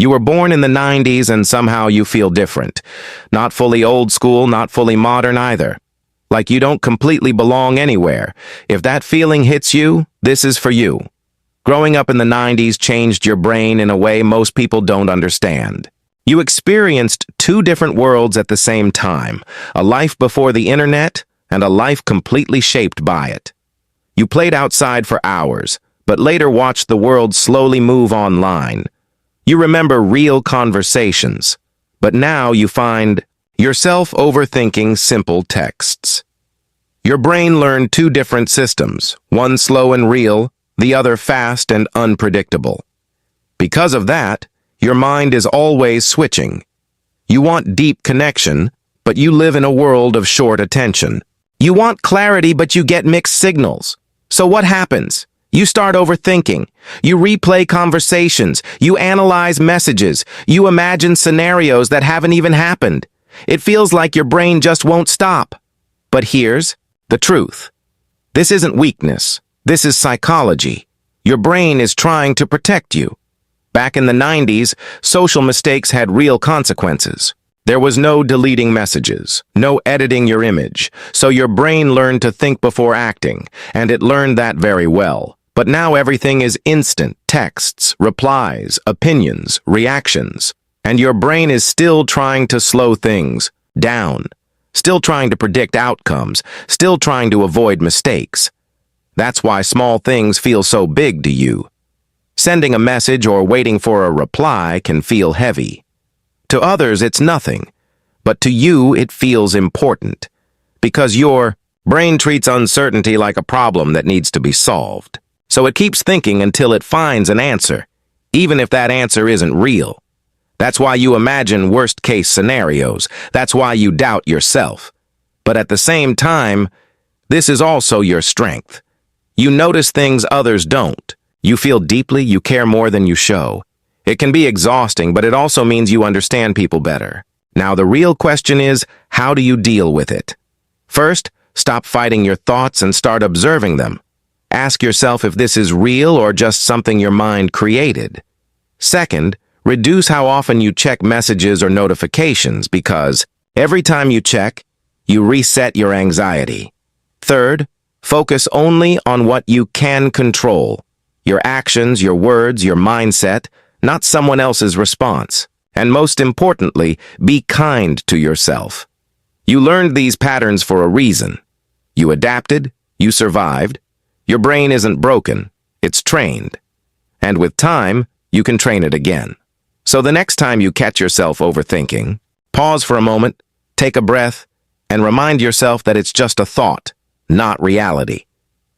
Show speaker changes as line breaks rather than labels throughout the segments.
You were born in the 90s and somehow you feel different. Not fully old school, not fully modern either. Like you don't completely belong anywhere. If that feeling hits you, this is for you. Growing up in the 90s changed your brain in a way most people don't understand. You experienced two different worlds at the same time, a life before the internet and a life completely shaped by it. You played outside for hours, but later watched the world slowly move online. You remember real conversations, but now you find yourself overthinking simple texts. Your brain learned two different systems, one slow and real, the other fast and unpredictable. Because of that, your mind is always switching. You want deep connection, but you live in a world of short attention. You want clarity, but you get mixed signals. So what happens? You start overthinking. You replay conversations. You analyze messages. You imagine scenarios that haven't even happened. It feels like your brain just won't stop. But here's the truth. This isn't weakness. This is psychology. Your brain is trying to protect you. Back in the 90s, social mistakes had real consequences. There was no deleting messages, no editing your image, so your brain learned to think before acting, and it learned that very well. But now everything is instant, texts, replies, opinions, reactions, and your brain is still trying to slow things down, still trying to predict outcomes, still trying to avoid mistakes. That's why small things feel so big to you. Sending a message or waiting for a reply can feel heavy. To others, it's nothing, but to you, it feels important, because your brain treats uncertainty like a problem that needs to be solved. So it keeps thinking until it finds an answer, even if that answer isn't real. That's why you imagine worst-case scenarios. That's why you doubt yourself. But at the same time, this is also your strength. You notice things others don't. You feel deeply, you care more than you show. It can be exhausting, but it also means you understand people better. Now, the real question is, how do you deal with it? First, stop fighting your thoughts and start observing them. Ask yourself if this is real or just something your mind created. Second, reduce how often you check messages or notifications because every time you check, you reset your anxiety. Third, focus only on what you can control. Your actions, your words, your mindset, not someone else's response. And most importantly, be kind to yourself. You learned these patterns for a reason. You adapted, you survived. Your brain isn't broken, it's trained. And with time, you can train it again. So the next time you catch yourself overthinking, pause for a moment, take a breath, and remind yourself that it's just a thought, not reality.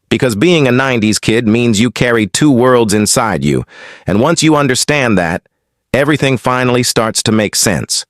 Because being a 90s kid means you carry two worlds inside you, and once you understand that, everything finally starts to make sense.